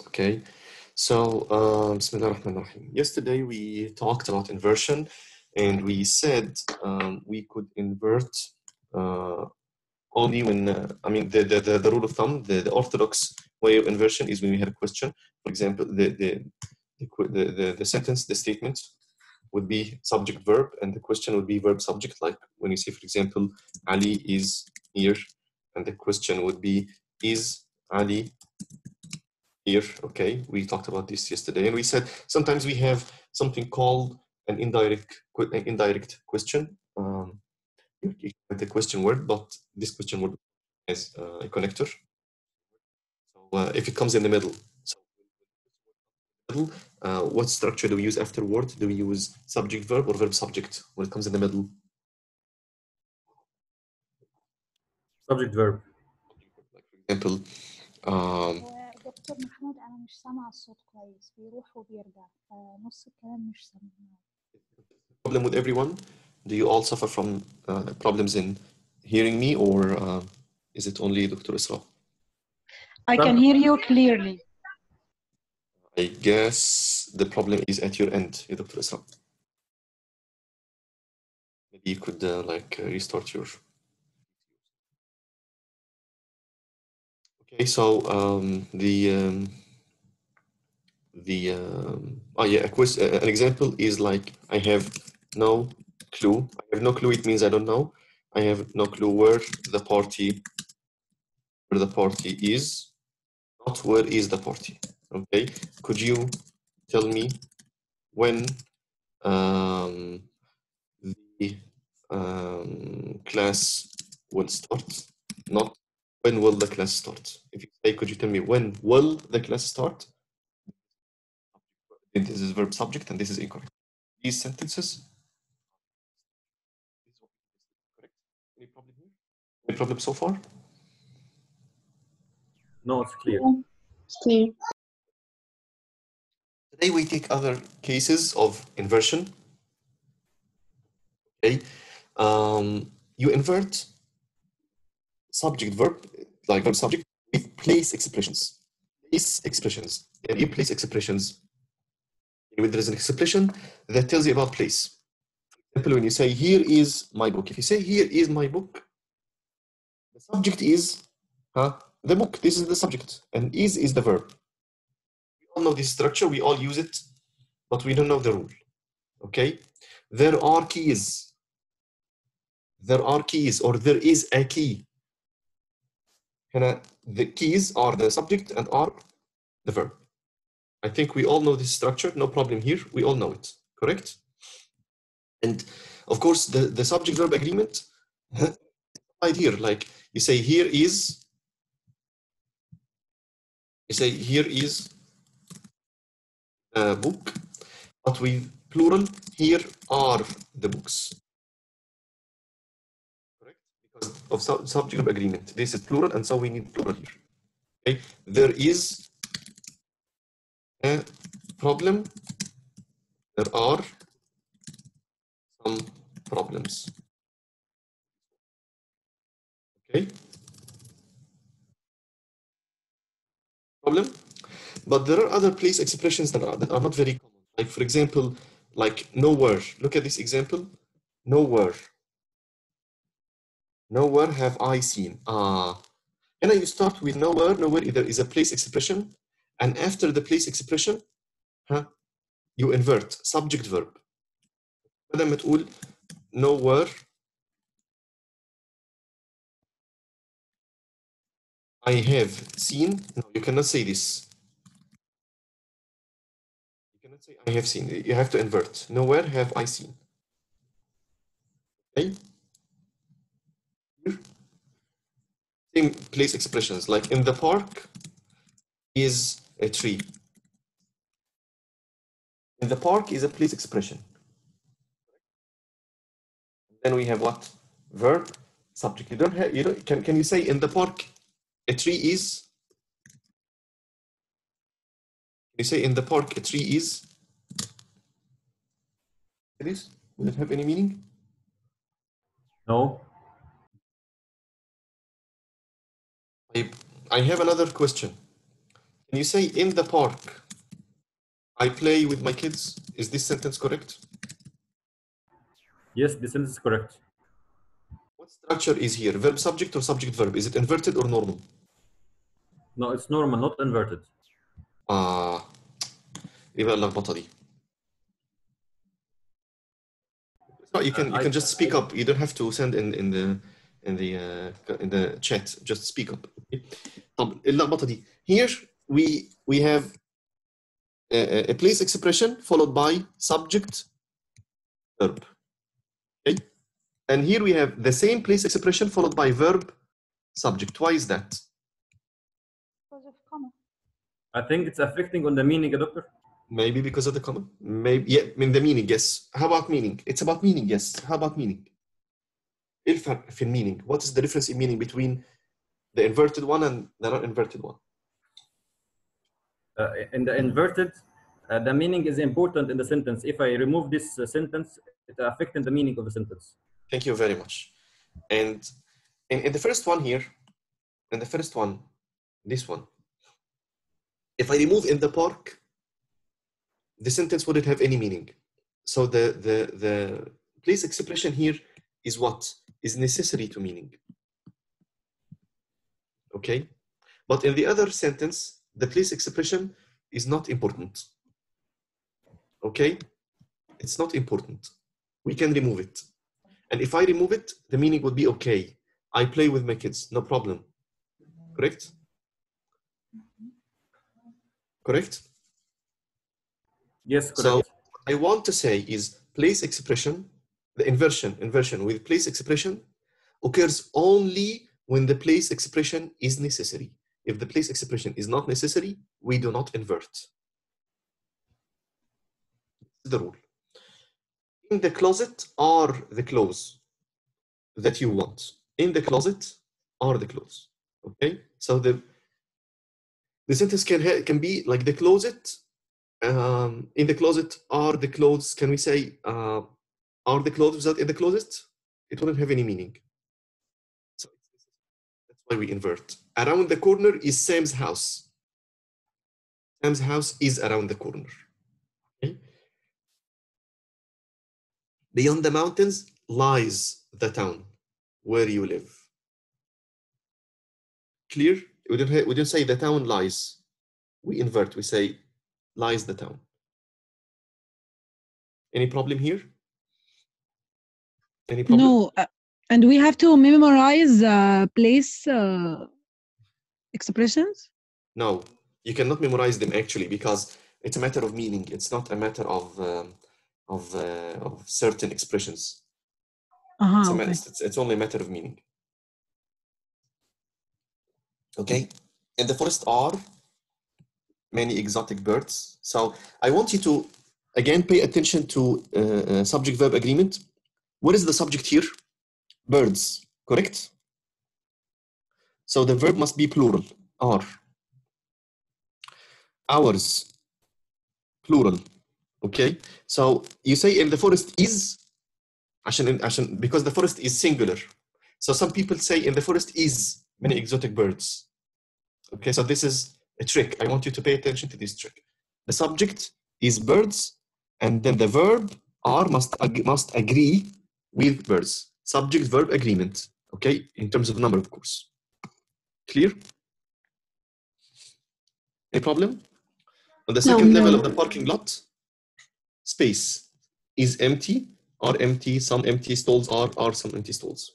Okay, so Bismillah ar-Rahman ar-Rahim. Yesterday we talked about inversion, and we said we could invert only when I mean the rule of thumb, the orthodox way of inversion is when we have a question. For example, the sentence, the statement would be subject verb, and the question would be verb subject. Like when you say, for example, Ali is here, and the question would be, is Ali here? Okay, we talked about this yesterday, and we said sometimes we have something called an indirect question. The question word, but this question word has a connector. So if it comes in the middle, so what structure do we use afterward? Do we use subject verb or verb subject when it comes in the middle? Subject verb. Like for example, دكتور محمود أنا مش سامعة الصوت كويس بيروح وبيرجع نص الكلام مش سامعة. problem with everyone? Do you all suffer from problems in hearing me, or is it only Dr. Isra? I can hear you clearly. I guess the problem is at your end, Dr. Isra. Maybe you could restart your. Okay, so an example is like I have no clue. I have no clue. It means I don't know. I have no clue where the party is. Not where is the party. Okay. Could you tell me when the class will start? Not when will the class start. If you say, could you tell me when will the class start? This is verb subject, and this is incorrect. These sentences. Correct. Any problem here? Any problem so far? No, it's clear. It's clear. Today we take other cases of inversion. Okay, you invert subject verb, like verb subject, with place expressions. Place expressions, and you place expressions. When there is an expression that tells you about place. For example, when you say here is my book, if you say here is my book, the subject is the book. This is the subject, and is the verb. We all know this structure. We all use it, but we don't know the rule. Okay, there are keys. There are keys, or there is a key. The keys are the subject and are the verb. I think we all know this structure. No problem here. We all know it. Correct? And of course, the subject verb agreement right here. Like you say, here is. You say here is a book, but with plural. Here are the books. Correct? Because of subject verb agreement. This is plural, and so we need plural here. Okay? There is a problem. There are some problems. Okay. Problem. But there are other place expressions that are not very common. Like for example, like nowhere. Look at this example. Nowhere. Nowhere have I seen. And then you start with nowhere. Nowhere either is a place expression, and after the place expression, you invert subject verb. بدل ما تقول nowhere I have seen. No, you cannot say this. You cannot say I have seen. You have to invert. Nowhere have I seen. Okay. Here. Same place expressions. Like in the park is a tree. In the park is a place expression. Then we have what? Verb, subject. You don't have. You know. Can you say in the park a tree is? Can you say in the park a tree is? It is. Will it have any meaning? No. I have another question. When you say in the park, I play with my kids, is this sentence correct? Yes, this sentence is correct. What structure is here? Verb subject or subject verb? Is it inverted or normal? No, it's normal, not inverted. يبقى اللخبطة دي. So you can just speak up. You don't have to send in the chat. Just speak up. طب اللخبطة دي. Here we have a place expression followed by subject verb. Okay? And here we have the same place expression followed by verb subject. Why is that? Because of comma. I think it's affecting on the meaning, doctor. Maybe because of the comma. Maybe, yeah, I mean the meaning, yes. How about meaning? It's about meaning, yes. How about meaning? إيه الفرق في meaning? What is the difference in meaning between the inverted one and the not inverted one? In the inverted, the meaning is important in the sentence. If I remove this sentence, it affects the meaning of the sentence. Thank you very much. And in the first one here, in the first one, this one, if I remove in the park, the sentence wouldn't have any meaning. So the place expression here is what? Is necessary to meaning. Okay? But in the other sentence, the place expression is not important. Okay? It's not important. We can remove it. And if I remove it, the meaning would be okay. I play with my kids, no problem. Correct? Correct? Yes, correct. So what I want to say is place expression, the inversion with place expression occurs only when the place expression is necessary. If the place expression is not necessary, we do not invert. This is the rule. In the closet are the clothes that you want. In the closet are the clothes. Okay? So the sentence can be like the closet. In the closet are the clothes. Can we say are the clothes without in the closet? It wouldn't have any meaning. So that's why we invert. Around the corner is Sam's house. Sam's house is around the corner. Okay? Beyond the mountains lies the town where you live. Clear? We don't say the town lies. We invert. We say lies the town. Any problem here? Any problem? No, and we have to memorize place expressions? No, you cannot memorize them actually because it's a matter of meaning. It's not a matter of certain expressions. Okay. It's only a matter of meaning. Okay, in the forest are many exotic birds. So I want you to again pay attention to subject-verb agreement. What is the subject here? Birds, correct? So the verb must be plural. Are. Ours, plural. Okay, so you say in the forest is because the forest is singular. So some people say in the forest is many exotic birds. Okay, so this is a trick. I want you to pay attention to this trick. The subject is birds, and then the verb are must agree with birds. Subject verb agreement. Okay, in terms of number, of course. Clear? Any problem? On the second level of the parking lot, space is empty, are empty, some empty stalls are some empty stalls.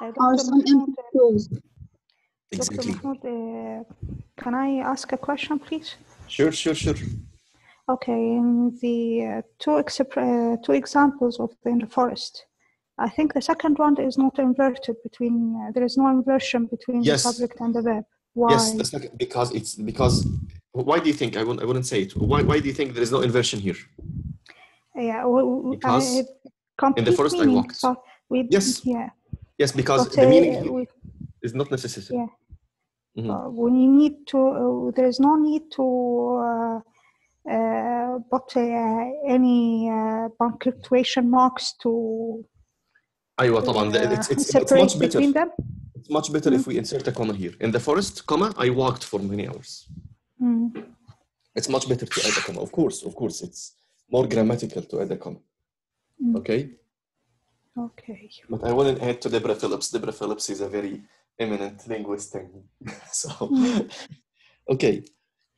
Are some empty stalls. Exactly. Dr. Mahmoud, can I ask a question, please? Sure. Okay, in the two examples of in the forest, I think the second one is not inverted between, there is no inversion between the subject and the verb. Why? Yes, the second, because why do you think, I wouldn't say it, why do you think there is no inversion here? Yeah, Because in the forest I walked. So Yes. Yeah. Yes, because But, the meaning here is not necessary. Yeah. Mm-hmm. We need to, there is no need to put any punctuation marks to أيوة طبعا. It's much better. separate between them. It's much better if we insert a comma here. In the forest, comma, I walked for many hours. It's much better to add a comma. Of course, it's more grammatical to add a comma. Okay? Okay. But I wouldn't add to Deborah Phillips. Deborah Phillips is a very eminent linguist thing. So, okay.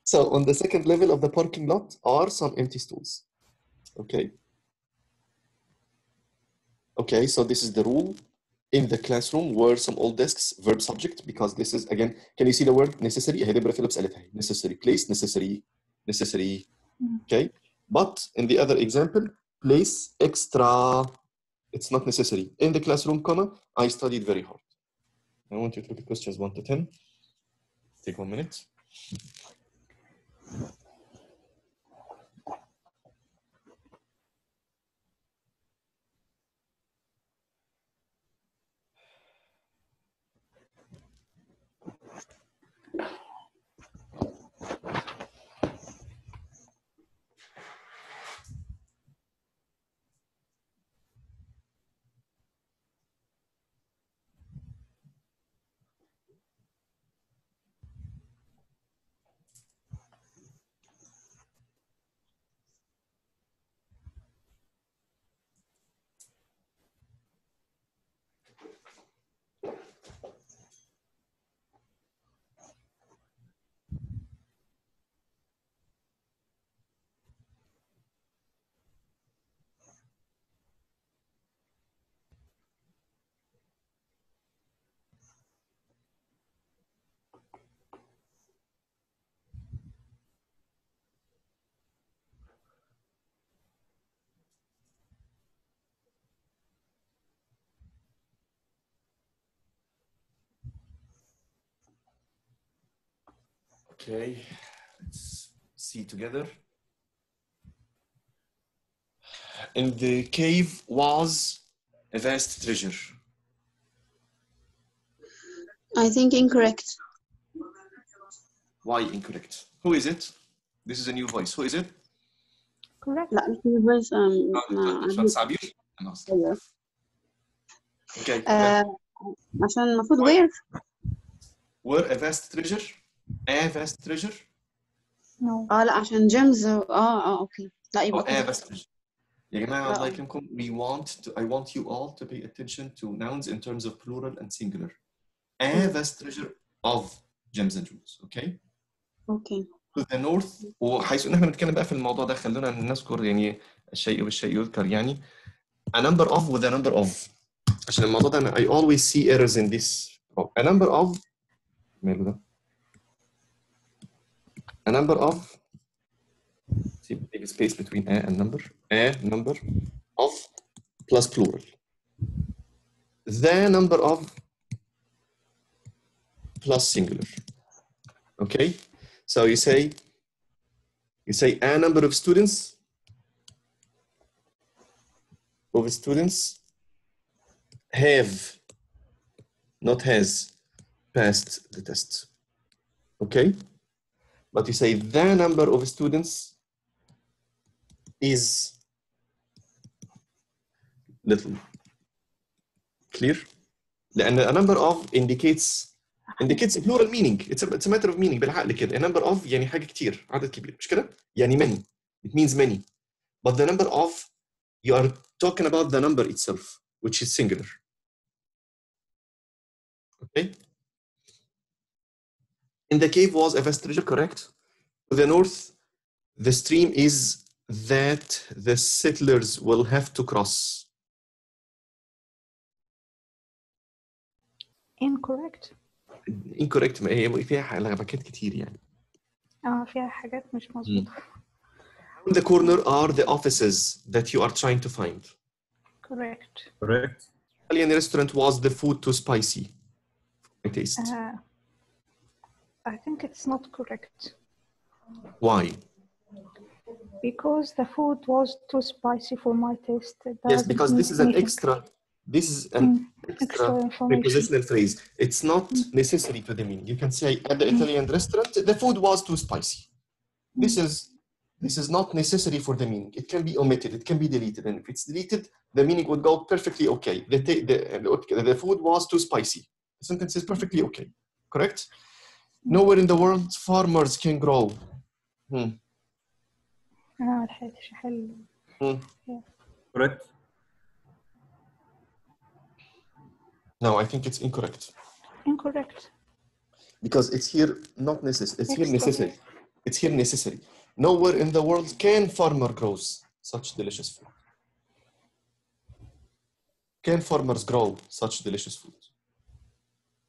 So on the second level of the parking lot are some empty stools. Okay. Okay, so this is the rule. In the classroom were some old desks, verb subject, because this is, again, can you see the word necessary? Deborah Phillips قالتها. Necessary place, necessary. Okay. But in the other example, place extra, it's not necessary. In the classroom, comma, I studied very hard. I want you to look at questions 1 to 10. Take 1 minute. Okay, let's see together. In the cave was a vast treasure. I think incorrect. Why incorrect? Who is it? This is a new voice. Who is it? Correct. لا مش بس Sabir? أيوه. Okay. عشان المفروض where Were a vast treasure? A vast treasure? No. لا عشان gems اوكي لا Oh, يبقى a vast treasure. يا جماعة الله يكرمكم, I want you all to pay attention to nouns in terms of plural and singular. A vast treasure of gems and jewels. Okay? اوكي. To the north, وحيث ان احنا بنتكلم بقى في الموضوع ده خلونا نذكر يعني الشيء بالشيء يذكر يعني a number of with a number of عشان الموضوع ده I always see errors in this. A number of ماله ده؟ A number of see big space between a and number. A number of plus plural. The number of plus singular. Okay? So you say a number of students have, not has, passed the test. Okay? But you say the number of students is little. Clear? لأن a number of indicates plural meaning. It's a matter of meaning بالعقل كده. A number of يعني حاجة كتير، عدد كبير، مش كده؟ يعني many. It means many. But the number of, you are talking about the number itself, which is singular. Okay? In the cave was a vast treasure, correct? To the north, the stream is that the settlers will have to cross. Incorrect. Incorrect. ما هي فيها لغبكات كتير يعني. فيها حاجات مش مظبوطة. In the corner are the offices that you are trying to find. Correct. Correct. Italian restaurant was the food too spicy for my taste. I think it's not correct. Why? Because the food was too spicy for my taste. Yes, because this is an extra. This is an extra prepositional phrase. It's not necessary to the meaning. You can say at the Italian restaurant, the food was too spicy. This is not necessary for the meaning. It can be omitted. It can be deleted. And if it's deleted, the meaning would go perfectly okay. The food was too spicy. The sentence is perfectly okay. Correct? Nowhere in the world farmers can grow. Correct. No, I think it's incorrect. Incorrect. Because it's here not necessary. It's here Extra. necessary. It's here necessary. Nowhere in the world can farmer grows such delicious food. Can farmers grow such delicious food?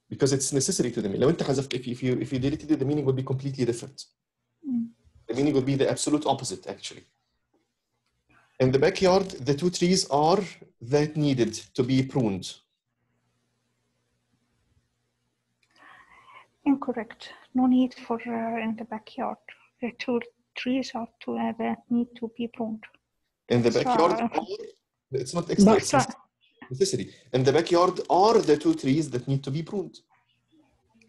Because it's necessary to the meaning. لو أنت حذفت, if you deleted it, the meaning would be completely different. The meaning would be the absolute opposite, actually. In the backyard, the 2 trees are that needed to be pruned. Incorrect. No need for in the backyard. The 2 trees are that need to be pruned. In the backyard, it's not extra, it's necessary. In the backyard are the 2 trees that need to be pruned.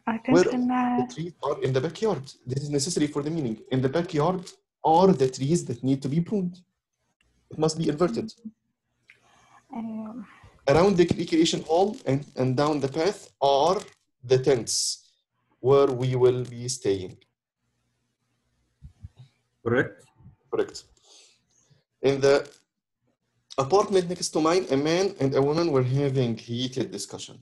I think Where the trees are in the backyard. This is necessary for the meaning. In the backyard are the trees that need to be pruned. It must be inverted. Around the recreation hall and down the path are the tents where we will be staying. Correct. Correct. In the apartment next to mine, a man and a woman were having heated discussion.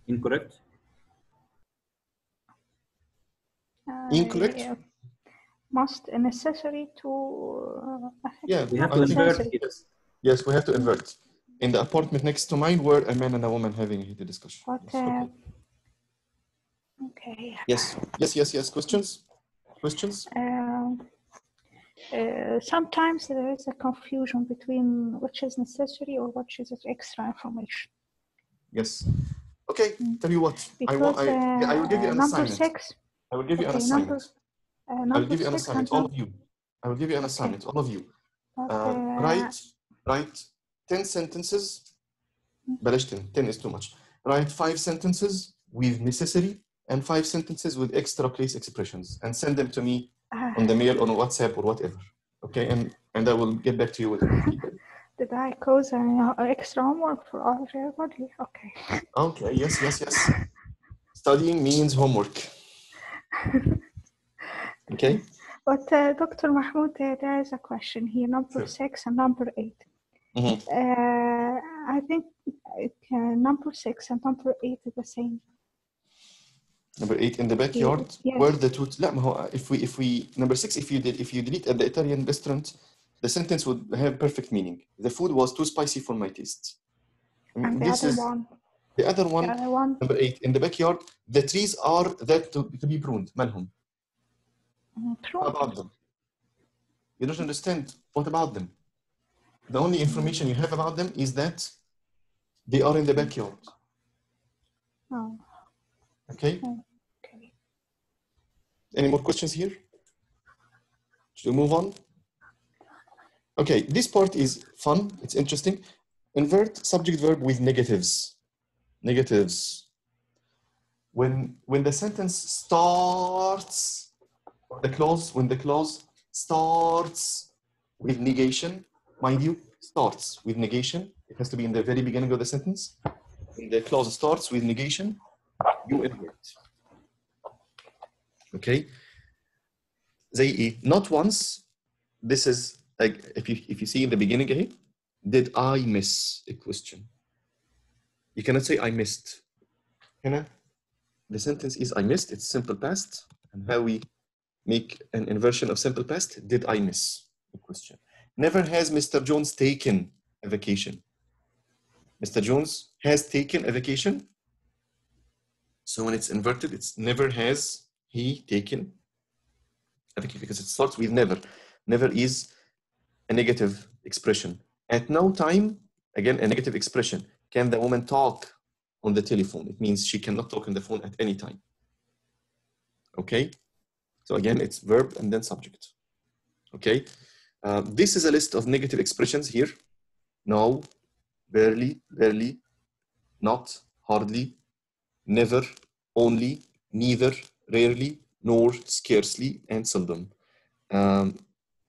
Incorrect. Incorrect. Must necessary to. We have to invert it. Yes, we have to invert. In the apartment next to mine were a man and a woman having a heated discussion. But, yes, okay. Yes. Questions? Sometimes there is a confusion between which is necessary or which is extra information. Yes. Okay. Tell you what. Because, I will give you an number assignment. 6. I will give you an assignment. I will give you an assignment, all of you. I will give you an assignment, all of you. Write 10 sentences. بلاش 10 is too much. Write 5 sentences with necessary and 5 sentences with extra place expressions and send them to me on the mail, on WhatsApp or whatever. Okay, and I will get back to you with it. Did I cause an extra homework for everybody? Okay. Okay, yes. Studying means homework. Okay. But Dr. Mahmoud, there is a question here, number 6 and number 8. I think number 6 and number 8 are the same. Number 8 in the backyard, yes. Where the 2. لا ما هو if we number 6 if you delete at the Italian restaurant, the sentence would have perfect meaning. The food was too spicy for my taste. And the other one, number 8 in the backyard, the trees are that to be pruned. مالهم? What about them? You don't understand. What about them? The only information you have about them is that they are in the backyard. Oh. Okay? Any more questions here? Should we move on? Okay, this part is fun. It's interesting. Invert subject verb with negatives. When the sentence starts, when the clause starts with negation, mind you, starts with negation. It has to be in the very beginning of the sentence. When the clause starts with negation, you invert. Okay? زي إيه? Not once. This is like if you see in the beginning, did I miss a question? You cannot say I missed. The sentence is I missed. It's simple past. And how we make an inversion of simple past? Did I miss a question? Never has Mr. Jones taken a vacation. Mr. Jones has taken a vacation. So when it's inverted, it's never has he taken a vacation because it starts with never. Never is a negative expression. At no time, again, a negative expression. Can the woman talk on the telephone? It means she cannot talk on the phone at any time. Okay? So again, it's verb and then subject. Okay? This is a list of negative expressions here. No, barely, not, hardly, never, only, neither, rarely, nor, scarcely, and seldom.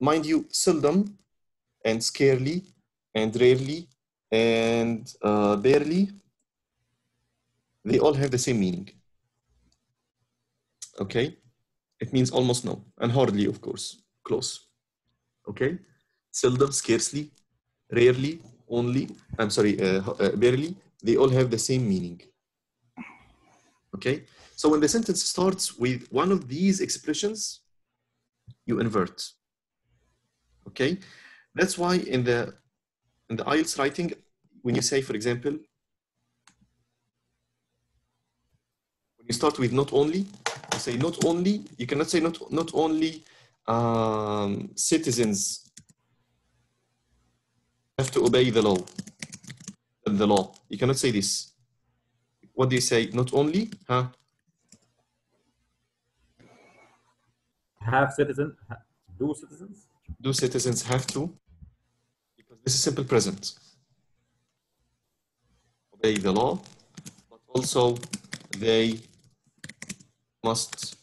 Mind you, seldom and scarcely and rarely and barely, they all have the same meaning. Okay, it means almost no, and hardly, of course, close. Okay, seldom, scarcely, rarely, only, I'm sorry, barely, they all have the same meaning. Okay, so when the sentence starts with one of these expressions, you invert. Okay, that's why in the IELTS writing, when you say, for example, when you start with not only, you say not only, you cannot say not only citizens have to obey the law. You cannot say this. What do you say? Not only, huh? Have citizens, do citizens? Do citizens have to? Because this is simple present. Obey the law, but also they must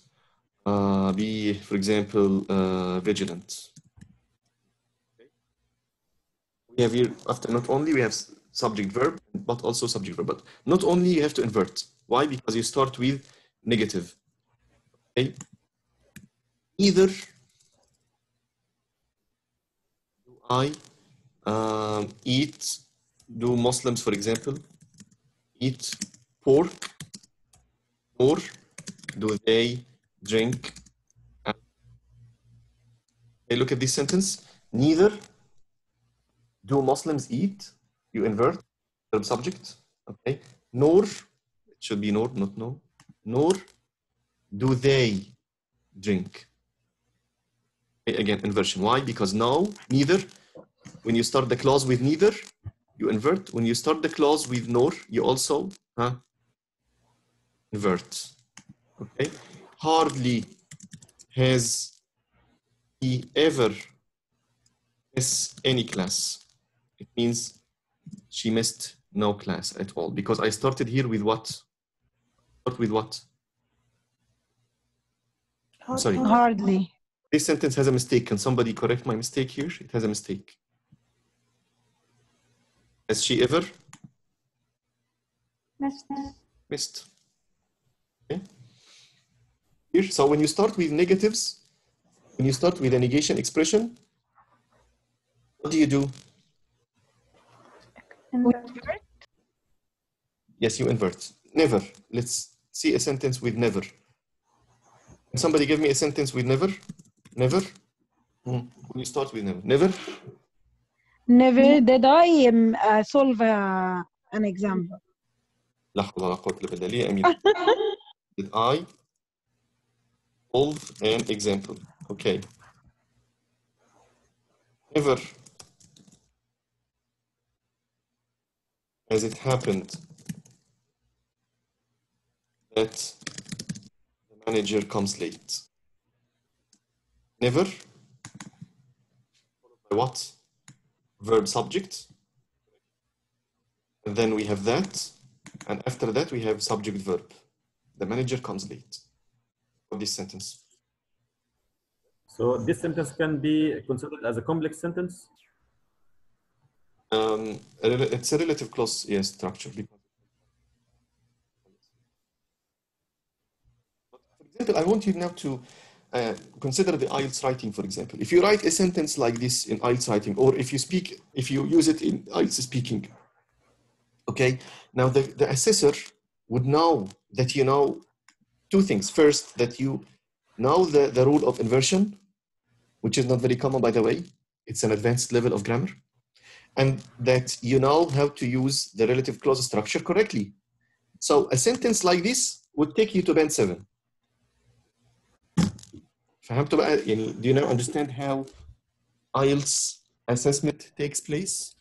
be, for example, vigilant. Okay. We have here, after not only, we have subject verb, but also subject verb. But not only, you have to invert. Why? Because you start with negative. Okay. Either do I eat, do Muslims, for example, eat pork, or do they drink? Okay, look at this sentence. Neither do Muslims eat, you invert, verb subject, okay? Nor, it should be nor, not no. Nor do they drink. Okay, again, inversion. Why? Because now, neither, when you start the clause with neither, you invert. When you start the clause with nor, you also invert. Okay? Hardly has he ever missed any class. It means she missed no class at all, because I started here with what? Start with what? I'm sorry. Hardly. This sentence has a mistake. Can somebody correct my mistake here? It has a mistake. Has she ever missed? Okay. Here, so when you start with negatives, when you start with a negation expression, what do you do? Yes, you invert. Never. Let's see a sentence with never. Can somebody give me a sentence with never? Never? When you start with never. Never? Never did I solve an example. لا حول ولا قوة إلا بالله. ليه أمين؟ Did I solve an example? Okay. Never has it happened that the manager comes late. Never, followed by what? Verb subject. And then we have that. And after that, we have subject verb. The manager comes late. Of this sentence. So this sentence can be considered as a complex sentence? It's a relative clause, yes, structure. For example, I want you now to consider the IELTS writing, for example. If you write a sentence like this in IELTS writing, or if you use it in IELTS speaking, okay, now the assessor would know that you know two things. First, that you know the rule of inversion, which is not very common, by the way. It's an advanced level of grammar. And that you know how to use the relative clause structure correctly. So a sentence like this would take you to band 7. فهمتوا بقى يعني do you now understand how IELTS assessment takes place?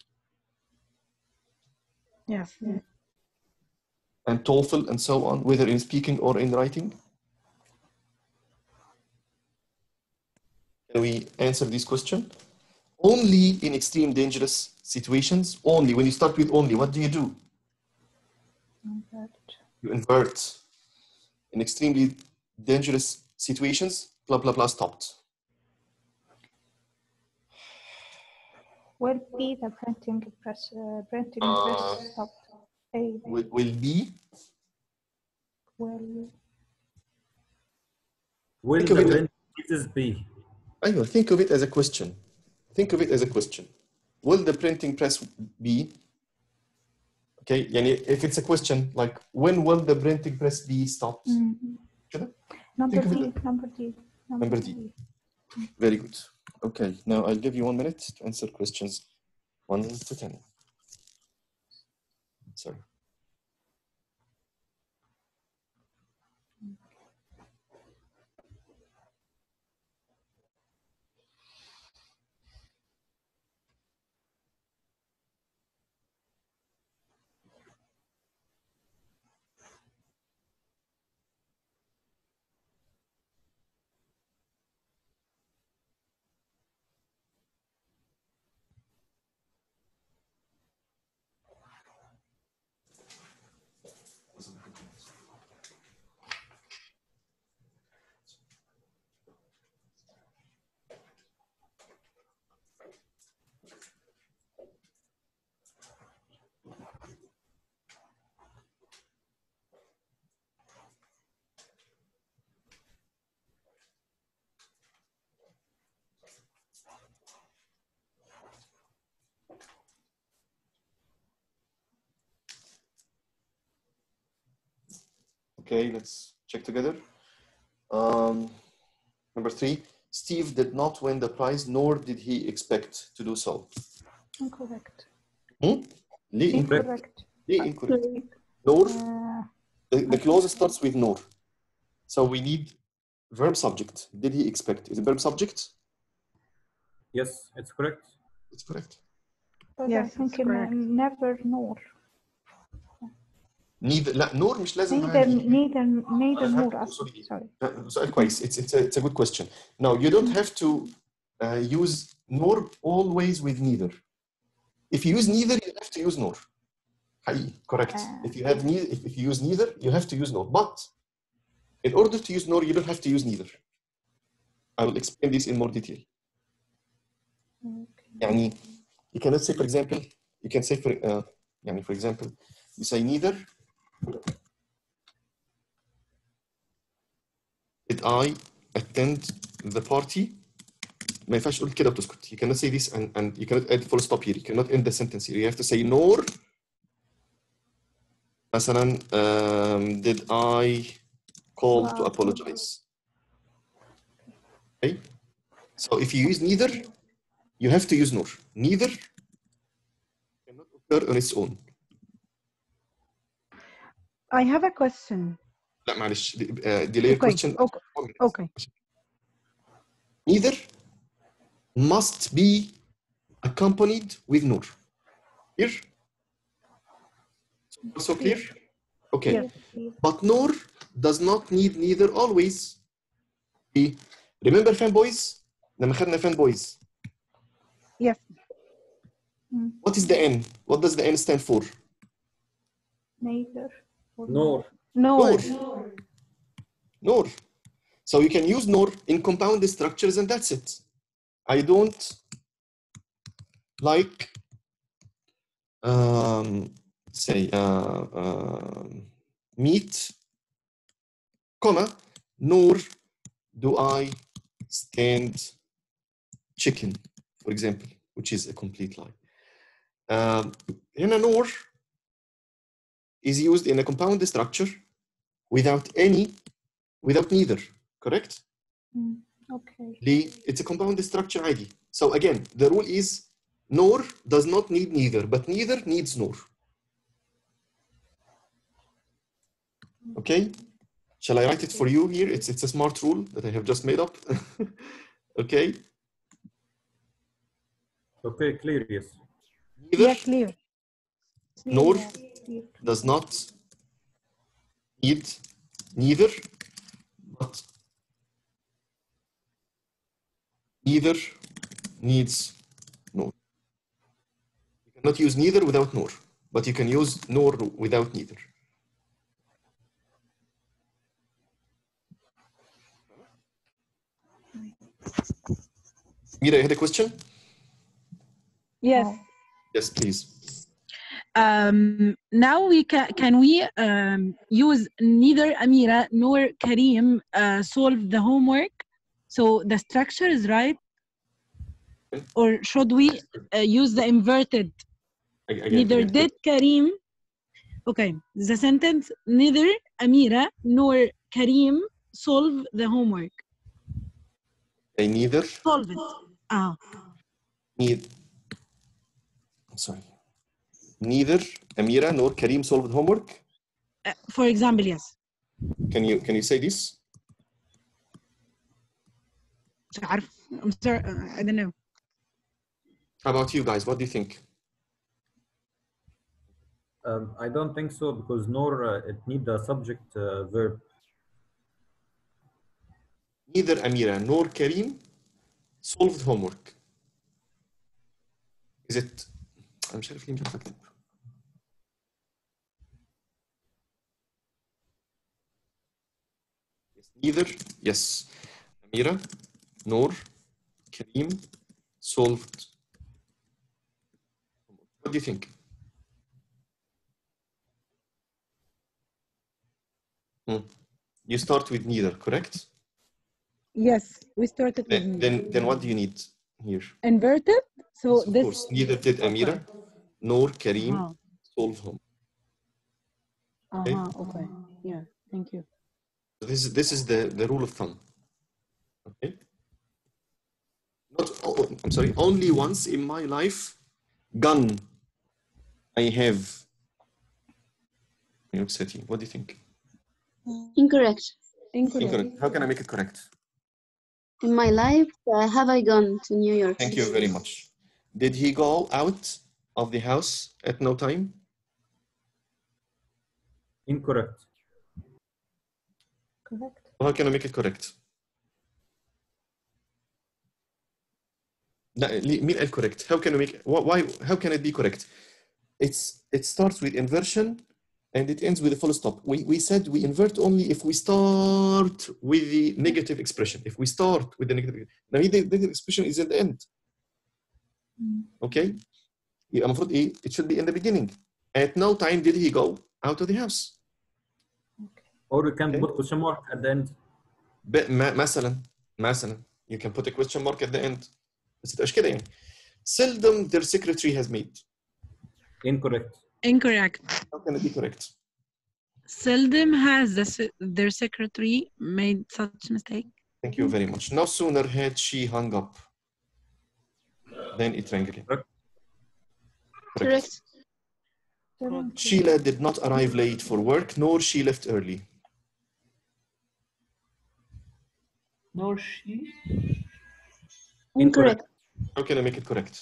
Yes. And TOEFL and so on, whether in speaking or in writing? Can we answer this question? Only in extreme dangerous situations, only. When you start with only, what do? You invert. In extremely dangerous situations, blah, blah, blah, stopped. will be the printing press stopped. Will be. Will Think of the it- print presses be? أيوة, think of it as a question. Think of it as a question. Will the printing press be? Okay, يعني if it's a question like when will the printing press be stopped? كده? Number Think of D. it- Number D. Number D. Very good. Okay, now I'll give you 1 minute to answer questions 1 to 10. Sorry. Okay, let's check together. Number 3, Steve did not win the prize, nor did he expect to do so. Incorrect. ليه incorrect? Incorrect. ليه incorrect? Nor, the clause starts with nor. So we need verb subject. Did he expect? Is it verb subject? Yes, it's correct. It's correct. But Yes, I think it's correct. never nor. Neither لا نور مش لازم Neither nor. Sorry. سؤال كويس. It's a good question. Now you don't have to use nor always with neither. If you use neither, you have to use nor. حقيقي, correct. If you use neither, you have to use nor. But in order to use nor, you don't have to use neither. I will explain this in more detail. يعني you cannot say, for example, you can say for example, you say neither did I attend the party. ما ينفعش تقول كده وتسكت. You cannot say this and you cannot add full stop here. You cannot end the sentence here. You have to say nor مثلا did I call to apologize. Okay? So if you use neither, you have to use nor. Neither cannot occur on its own. I have a question. لا معلش delay question. Okay. Neither must be accompanied with nor. Here? So clear? Okay. Yes. But nor does not need neither always. Remember fanboys? لما خدنا fanboys. Yes. What is the N? What does the N stand for? Neither. Nor. No. Nor. So you can use nor in compound structures and that's it. I don't like say meat, comma, nor do I stand chicken, for example, which is a complete lie. Hena nor is used in a compound structure without neither, correct? Okay. It's a compound structure عادي. So again, the rule is nor does not need neither, but neither needs nor. Okay? Shall I write it for you here? It's a smart rule that I have just made up. Okay? Okay, clear, yes. Neither, Yeah, clear. nor does not need neither, but neither needs nor. You cannot use neither without nor, but you can use nor without neither. Mira, you had a question? Yes. Oh. Yes, please. Now can we use neither Amira nor Karim solve the homework? So the structure is right, or should we use the inverted? Neither did Karim. Okay, the sentence neither Amira nor Karim solve the homework. They neither Solve it. I'm sorry. Neither Amira nor Karim solved homework. For example, yes. Can you say this? I'm sorry, I don't know. How about you guys? What do you think? I don't think so, because nor it need the subject verb. Neither Amira nor Karim solved homework. Is it? I'm مش عارف ليه مش عارف أكتب. Neither, yes, Amira nor Karim solved. What do you think? You start with neither, correct? Yes, we started with neither. Then what do you need here? Inverted. So Yes, of this. course, neither did Amira nor Karim solve homework. Okay. Yeah. Thank you. This is the rule of thumb. Okay. I'm sorry. Only once in my life, gun. I have. New York City. What do you think? Incorrect. Incorrect. How can I make it correct? In my life, have I gone to New York? Thank you very much. Did he go out of the house at no time? Incorrect. Correct. How can I make it correct? مين قال correct? How can I make it? Why? How can it be correct? It starts with inversion and it ends with a full stop. We said we invert only if we start with the negative expression. If we start with the negative, now the negative expression is at the end. Okay? يبقى المفروض ايه؟ It should be in the beginning. At no time did he go out of the house. Or you can put question mark at the end. مثلا you can put a question mark at the end. بس تبقاش كده يعني. Seldom their secretary has made. Incorrect. Incorrect. How can it be correct? Seldom has their secretary made such mistake. Thank you very much. No sooner had she hung up than it rang again. Correct. Sheila did not arrive late for work, nor she left early. Nor she. Incorrect. How can I make it correct?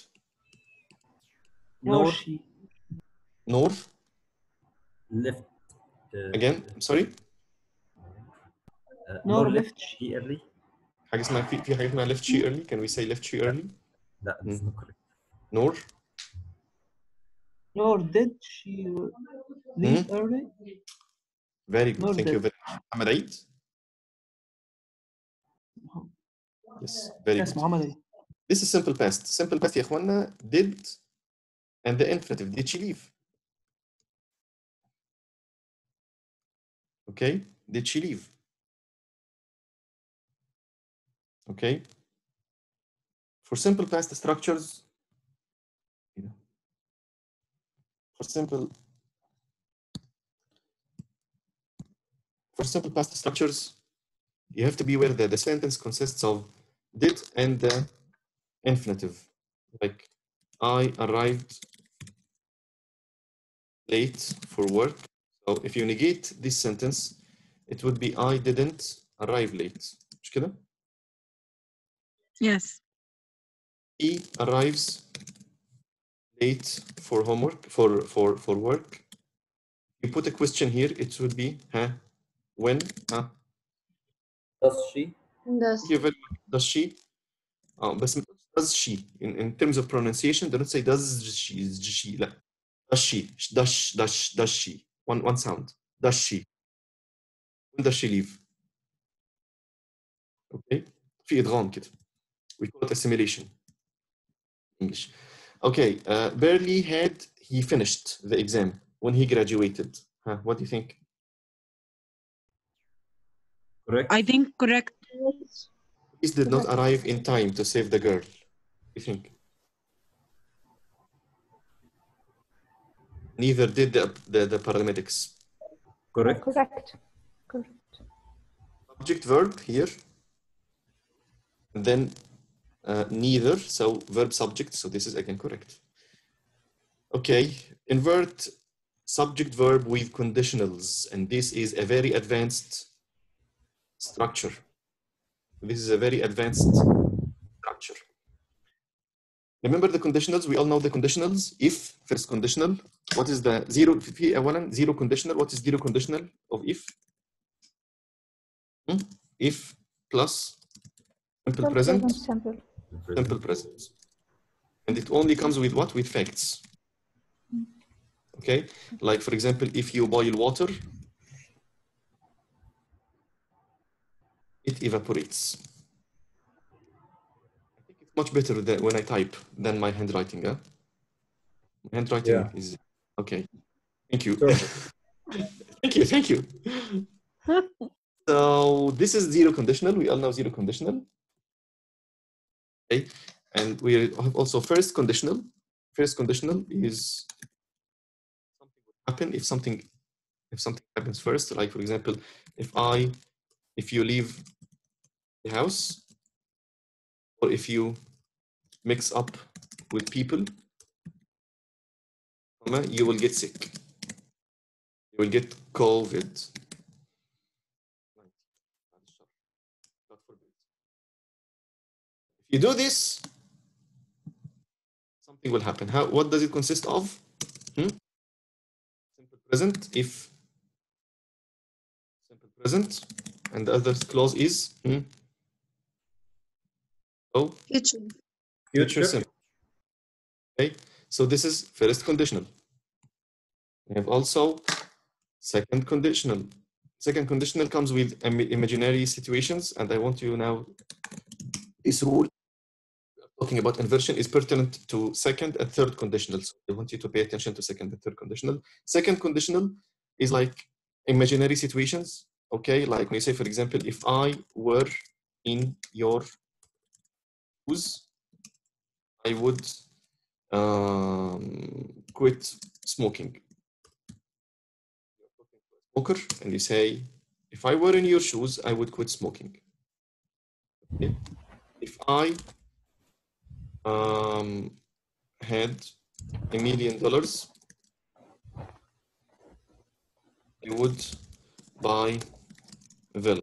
Nor she. Nor? Left. Again, I'm sorry? Nor left she early. حاجة اسمها في حاجة اسمها left she early. Can we say left she early? لا, that's not correct. Nor? Nor did she leave early. Very good. Nor Thank you did. very much. محمد عيد? Yes, very Yes, good. محمد. This is simple past. Simple past يا اخوانا did and the infinitive. Did she leave? Okay. Did she leave? Okay. For simple past structures, for simple past structures, you have to be aware that the sentence consists of did and the infinitive. Like, I arrived late for work. So if you negate this sentence, it would be I didn't arrive late. مش كده؟ Yes. He arrives late for homework, for work. You put a question here, it would be, when, Does she? Does she? But does she? In terms of pronunciation, don't say does she. لا. Does she? Does she? One sound. Does she? When does she leave? Okay. في إدغام كده. We call it assimilation. English. Okay, barely had he finished the exam when he graduated. What do you think? Correct. I think correct. He did not arrive in time to save the girl. What do you think? Neither did the paramedics. Correct. Correct. Correct. Subject verb here. And then neither, so verb subject. So this is again correct. Okay, invert subject verb with conditionals, and this is a very advanced structure. This is a very advanced structure. Remember the conditionals? We all know the conditionals. If, first conditional. What is the zero? في أولا zero conditional. What is zero conditional of if? If plus simple present. Simple. Simple present. And it only comes with what? With facts. Okay, like for example, if you boil water, it evaporates. I think it's much better than when I type than my handwriting. My handwriting is okay. Thank you. Thank you. Thank you. So this is zero conditional. We all know zero conditional. Okay, and we have also first conditional. First conditional is something will happen if something happens first. Like for example, if you leave the house, or if you mix up with people, you will get sick. You will get COVID. God forbid. If you do this, something will happen. What does it consist of? Simple present, if simple present, and the other clause is future simple. Okay, so this is first conditional. We have also second conditional. Second conditional comes with imaginary situations, and I want you now, this rule talking about inversion is pertinent to second and third conditionals. I want you to pay attention to second and third conditional. Second conditional is like imaginary situations. Okay, like when you say, for example, if I were in your shoes, I would quit smoking. Smoker, and you say, if I were in your shoes, I would quit smoking. Okay? If I had $1 million, I would buy a villa.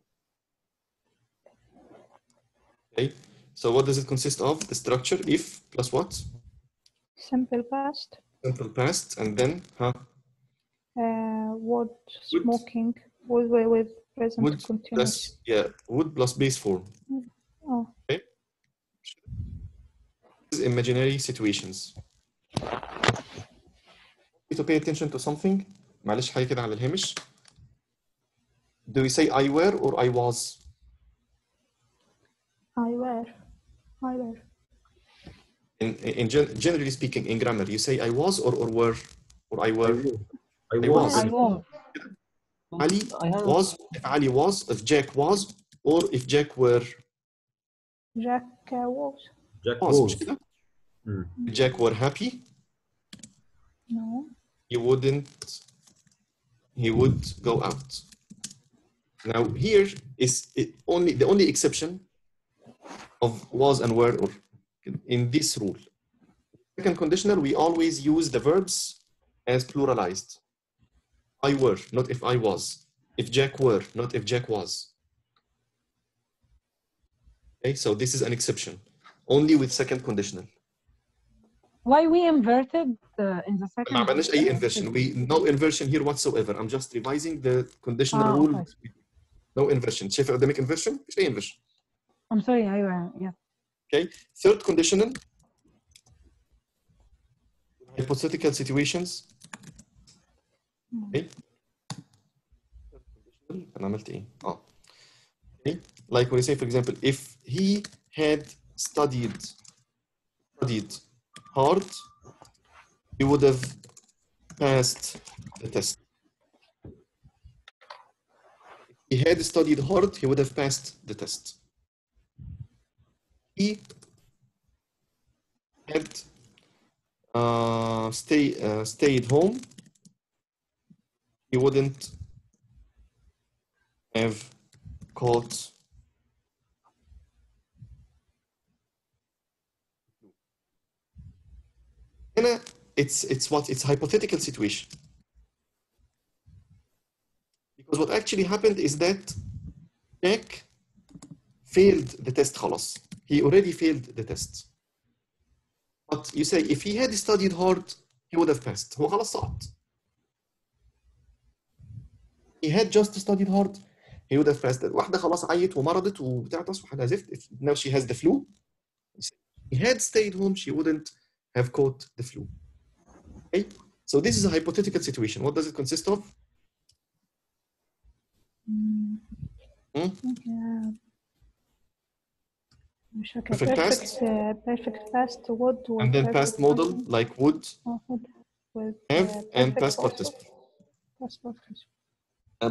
Okay, so what does it consist of? The structure, if plus what? Simple past. Simple past, and then would smoking with present would continuous. plus, would plus base form. Oh. Okay. This is imaginary situations. To pay attention to something. معلش حاجة كده على الهامش. Do you say I were or I was? I were. Generally speaking, in grammar, you say I was or were, or I were. I was. Ali was, if Ali was, if Jack was, or if Jack were. Jack was. Jack was. If Jack were happy. No. He would go out. Now here is the only exception of was and were or in this rule. Second conditional, we always use the verbs as pluralized. I were, not if I was. If Jack were, not if Jack was. Okay, so this is an exception. Only with second conditional. Why we inverted in the second? ما عملناش أي inversion. No inversion here whatsoever. I'm just revising the conditional rule. Okay. No inversion. شايف قدامك inversion؟ مفيش أي inversion. I'm sorry, yeah. Okay. Third conditional. Hypothetical situations. Okay. Third conditional. أنا عملت إيه؟ Okay. Like when you say, for example, if he had studied hard, he would have passed the test. If he had studied hard, he would have passed the test. He had stayed home, he wouldn't have caught it's hypothetical situation. Because what actually happened is that Jack failed the test خلاص. He already failed the test. But you say if he had studied hard, he would have passed. هو خلاص سقط. He had just studied hard, he would have passed. واحدة خلاص عيت ومرضت وبتعطس وحالها زفت. Now she has the flu. If he had stayed home, she wouldn't have caught the flu. Okay? So this is a hypothetical situation. What does it consist of? Perfect past. Perfect past would. And then past model like would, with have, and past participle.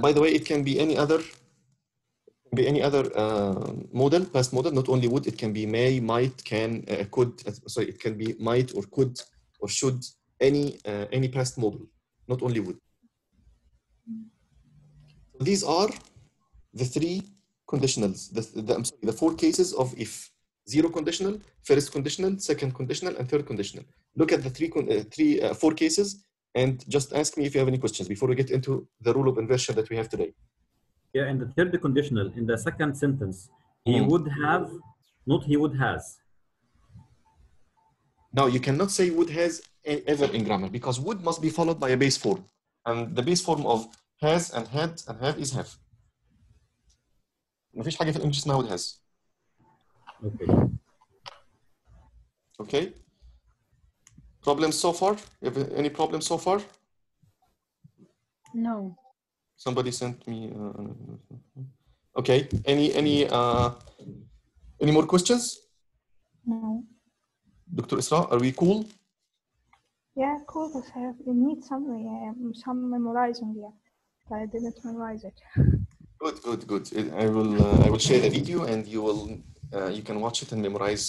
By the way, it can be any other model, past model, not only would. It can be may, might, can, could. Sorry, it can be might or could or should. Any past model, not only would. These are the three conditionals. The four cases of if: zero conditional, first conditional, second conditional, and third conditional. Look at the four cases and just ask me if you have any questions before we get into the rule of inversion that we have today. Yeah, in the third conditional, in the second sentence, he would have, not he would has. No, you cannot say would has ever in grammar because would must be followed by a base form. And the base form of has and had and have is have. مفيش حاجة في الإنجليزي اسمها would has. Okay. Okay. Problems so far? You have any problems so far? No. Somebody sent me. Okay. Any more questions? No. Dr. Isra, are we cool? Yeah, cool. But we need some memorizing. Yeah, but I didn't memorize it. Good. I will share the video and you can watch it and memorize.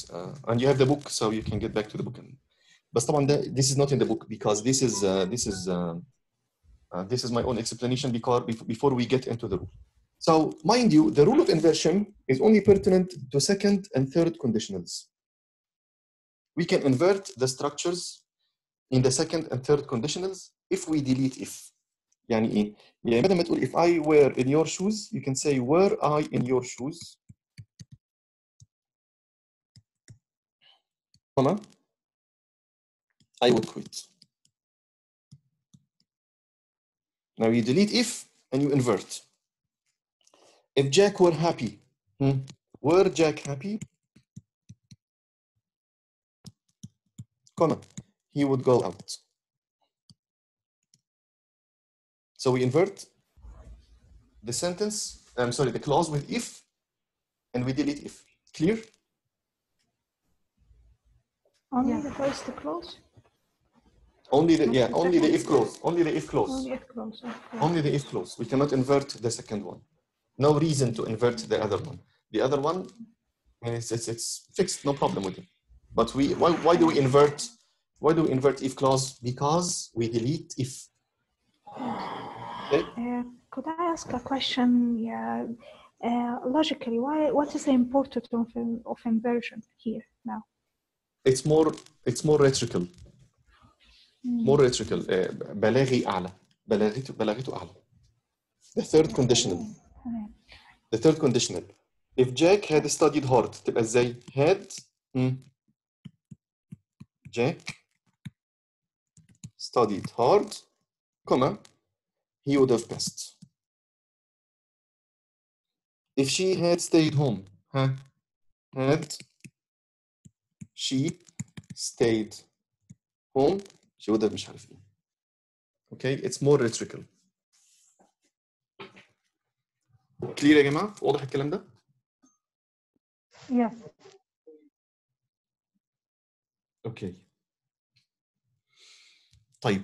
And you have the book, so you can get back to the book. But this is not in the book because this is my own explanation before we get into the rule. So mind you, the rule of inversion is only pertinent to second and third conditionals. We can invert the structures in the second and third conditionals if we delete if. يعني ايه؟ يعني بدل ما تقول if I were in your shoes, you can say were I in your shoes, comma, I would quit. Now you delete if and you invert. If Jack were happy, were Jack happy, comma, he would go out. So we invert the sentence, the clause with if, and we delete if. Clear? Only the first clause? Only the if clause. Only the if clause. Only if clause. Okay. Only the if clause. We cannot invert the second one. No reason to invert the other one. The other one, it's fixed, no problem with it. But why do we invert? Why do we invert if clause? Because we delete if. Okay. Could I ask a question? Yeah. Logically, what is the importance of inversion here now? It's more rhetorical. More rhetorical. بلاغي أعلى. بلاغته أعلى. The third conditional. The third conditional. If Jack had studied hard, تبقى ازاي؟ Had Jack studied hard, comma, he would have passed. If she had stayed home, had she stayed home, she would have مش عارف ايه. Okay, it's more rhetorical. Clear يا جماعة؟ واضح الكلام ده؟ Yes. Okay. طيب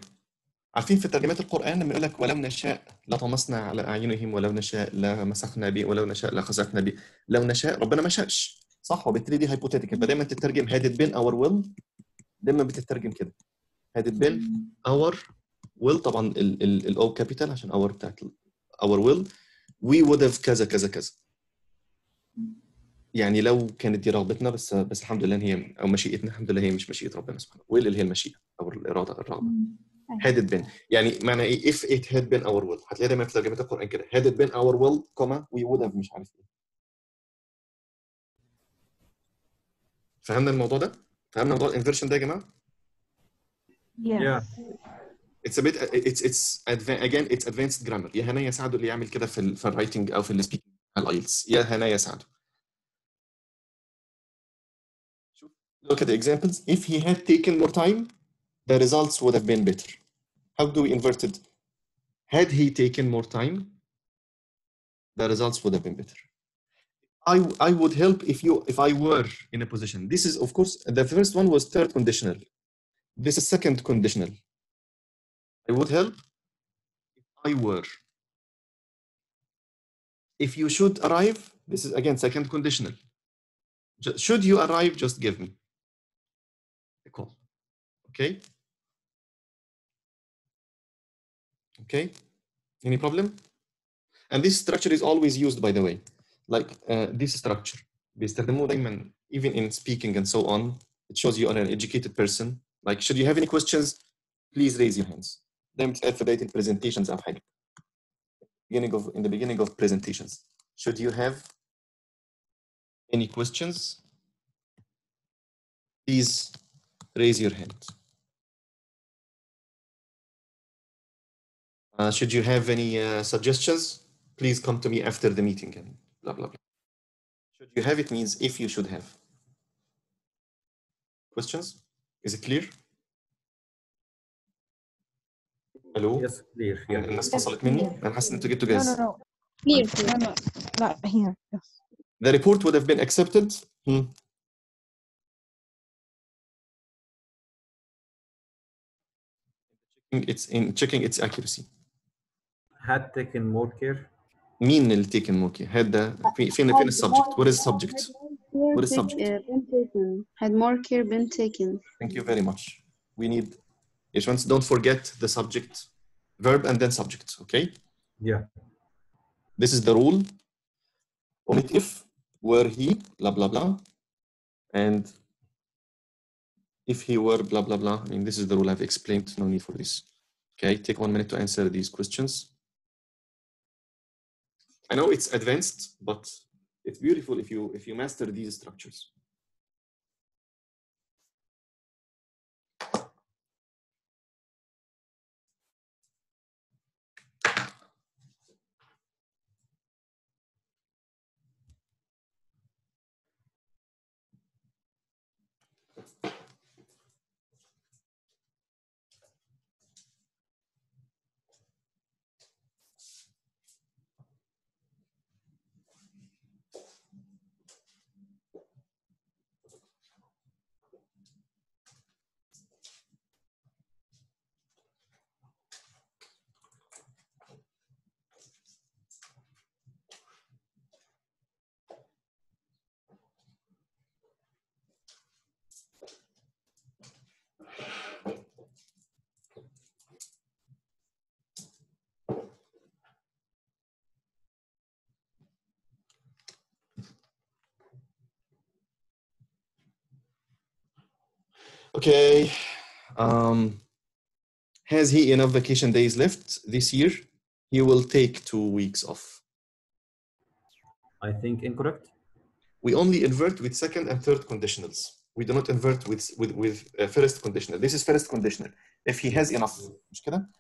عارفين في ترجمات القرآن لما يقول لك ولو نشاء لطمسنا على أعينهم ولو نشاء لمسخنا به ولو نشاء لخسفنا به، لو نشاء ربنا ما شاءش صح، وبالتالي دي هايبوثيتيكال، فدايما تترجم had it been our will، دايما بتترجم كده had it been our will، طبعا الاو كابيتال عشان our بتاعت our will we would have كذا كذا كذا، يعني لو كانت دي رغبتنا بس الحمد لله ان هي او مشيئتنا، الحمد لله هي مش مشيئه ربنا سبحانه، will اللي هي المشيئه او الاراده الرغبه. had it been يعني معنى ايه if it had been our will، هتلاقي دايما في ترجمات القران كده had it been our will كوما we would have مش عارف ايه. فهمنا الموضوع ده؟ فهمنا موضوع الانفيرشن ده يا جماعه؟ Yeah. It's a bit again it's advanced grammar. يا هنا يساعده اللي يعمل كده في الرايتنج او في السبيكينج على الايلتس، يا هنا يساعده. Look at the examples. If he had taken more time, the results would have been better. How do we invert it? Had he taken more time, the results would have been better. I would help if I were in a position. This is, of course, the first one was third conditional. This is second conditional. I would help if I were. If you should arrive, this is again second conditional. Should you arrive, just give me a call. Okay? Okay? Any problem? And this structure is always used, by the way. Like this structure. بيستخدموه دايما even in speaking and so on. It shows you are an educated person. Like, should you have any questions, please raise your hands. دايما بتتقال في بداية presentations أو حاجة. In the beginning of presentations. Should you have any questions, please raise your hand. Should you have any suggestions, please come to me after the meeting and blah, blah, blah. Should you have it means if you should have. Questions? Is it clear? Hello? Yes, clear. Yeah. الناس فصلت مني؟ أنا حاسس إن أنتوا جبتوا جاهز. No. Clear. No. لا here. Yes. The report would have been accepted. It's in checking its accuracy. Had taken more care. مين اللي taken more care؟ had ده فين السبجكت؟ What is subject? What is subject? Been taken. Had more care been taken. Thank you very much. We need, don't forget the subject, verb, and then subject, okay? Yeah. This is the rule. Omit if, were he, blah, blah, blah. And if he were, blah, blah, blah. I mean, this is the rule I've explained. No need for this. Okay, take 1 minute to answer these questions. I know it's advanced, but it's beautiful if you master these structures. Okay. Has he enough vacation days left this year? He will take 2 weeks off. I think incorrect. We only invert with second and third conditionals. We do not invert with first conditional. This is first conditional. If he has enough. مش كده?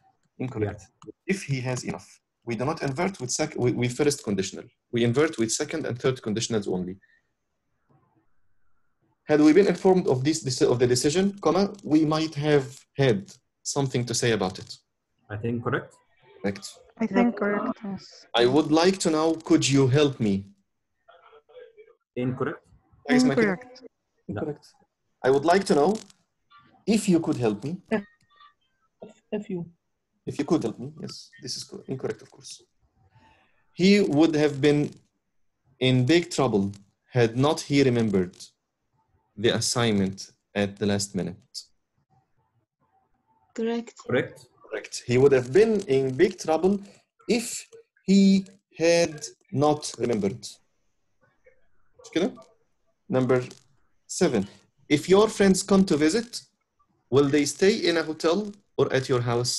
Incorrect. Yeah. If he has enough. We do not invert with first conditional. We invert with second and third conditionals only. Had we been informed of the decision, we might have had something to say about it. I think correct. Correct. I think correct. Yes. I would like to know, could you help me? Incorrect. Incorrect. Incorrect. I would like to know if you could help me. If you. If you could help me, yes, this is incorrect, of course. He would have been in big trouble had not he remembered the assignment at the last minute. Correct. Correct. Correct. He would have been in big trouble if he had not remembered. Number 7. If your friends come to visit, will they stay in a hotel or at your house?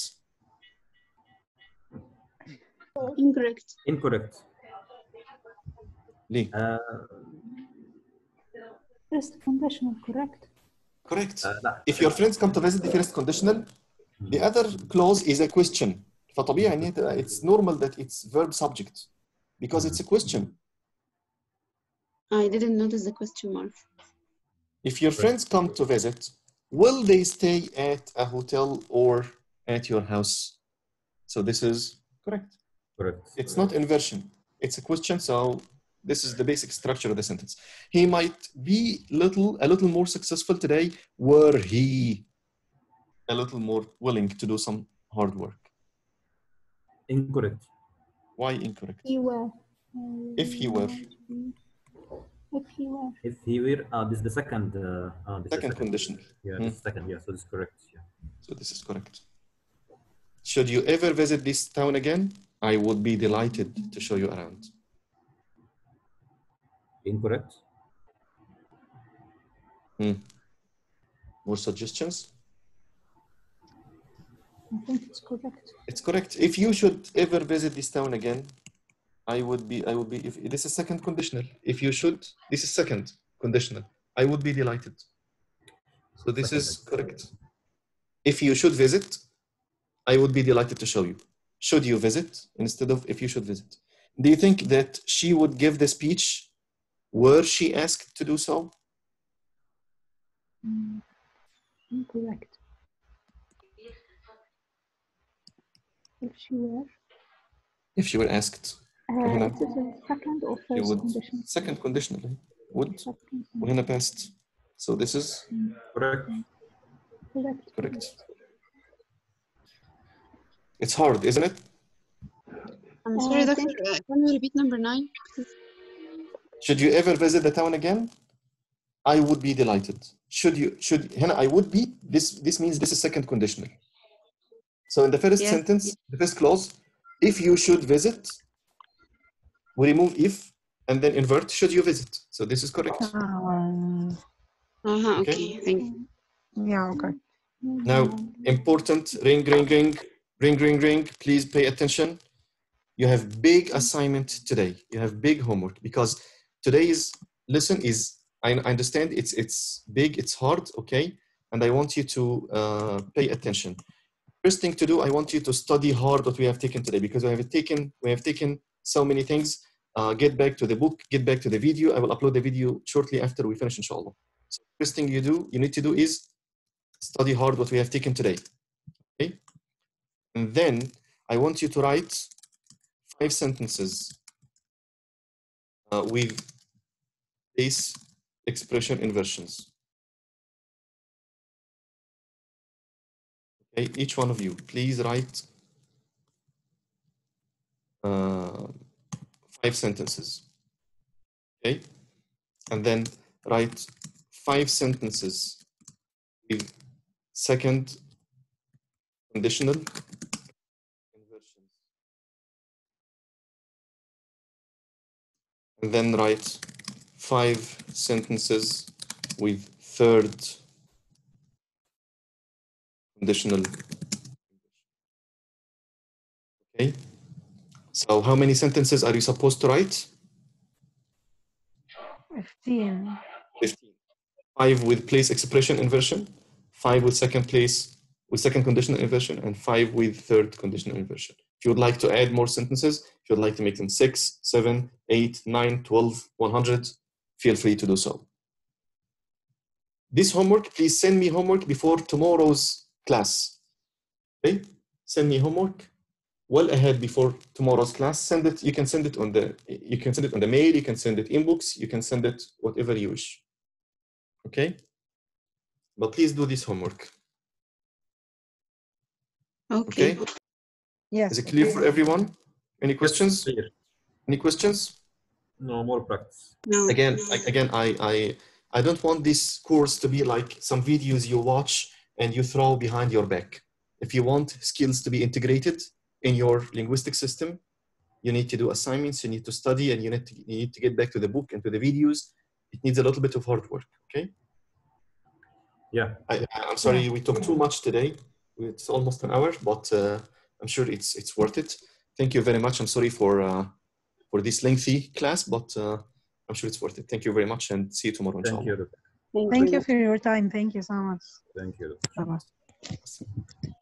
Incorrect. Incorrect. Lee. First conditional, correct? Correct. لا. If your friends come to visit, the first conditional. The other clause is a question. فطبيعي ان it's normal that it's verb subject because it's a question. I didn't notice the question mark. If your friends come to visit, will they stay at a hotel or at your house? So this is correct. Correct. It's not inversion. It's a question. So this is the basic structure of the sentence. He might be a little more successful today were he a little more willing to do some hard work. Incorrect. Why incorrect? He were. If he were. If he were. If he were, this is the second. This Second is conditional. Yeah, this is second. Yeah, so this is correct. Yeah. So this is correct. Should you ever visit this town again, I would be delighted to show you around. Incorrect. More suggestions? I think it's correct. It's correct. If you should ever visit this town again, I would be, if this is second conditional. If you should, this is second conditional. I would be delighted. So this is correct. If you should visit, I would be delighted to show you. Should you visit instead of if you should visit? Do you think that she would give the speech were she asked to do so? Incorrect. If she were. If she were asked. It is a second or first condition? Second conditional. Would. وهنا past. So this is correct. Correct. Correct. It's hard, isn't it? I'm sorry, Doctor. Can you repeat number 9? Should you ever visit the town again? I would be delighted. Hannah, I would be, this means this is second conditional. So in the first sentence, the first clause, if you should visit, we remove if and then invert should you visit. So this is correct. Okay, thank you. Yeah, okay. Now, important, ring, ring, ring, ring, ring, ring, please pay attention. You have big assignment today. You have big homework because today's lesson is, I understand it's big, it's hard, okay? And I want you to pay attention. First thing to do, I want you to study hard what we have taken today because we have taken so many things. Get back to the book, get back to the video. I will upload the video shortly after we finish, inshallah. So first thing you need to do is study hard what we have taken today, okay? And then I want you to write 5 sentences with base expression inversions. Okay, each one of you, please write 5 sentences. Okay, and then write 5 sentences with second conditional inversions. And then write 5 sentences with third conditional. Okay. So how many sentences are you supposed to write? 15. 15. 5 with place expression inversion, 5 with second conditional inversion, and 5 with third conditional inversion. If you would like to add more sentences, if you would like to make them 6, 7, 8, 9, 12, 100, feel free to do so. This homework, please send me homework before tomorrow's class. Okay? Send me homework well ahead before tomorrow's class. Send it. You can send it on the mail. You can send it inbox. You can send it whatever you wish. Okay? But please do this homework. Okay. Yes. Is it clear for everyone? Any questions? Clear. Any questions? No more practice. No. Again, I don't want this course to be like some videos you watch and you throw behind your back. If you want skills to be integrated in your linguistic system, you need to do assignments, you need to study, and you need to get back to the book and to the videos. It needs a little bit of hard work, okay? Yeah. I'm sorry we took too much today. It's almost an hour, but I'm sure it's worth it. Thank you very much. I'm sorry for this lengthy class, but I'm sure it's worth it. Thank you very much, and see you tomorrow, inshallah. Thank you. Thank you for your time. Thank you so much. Thank you. Bye-bye.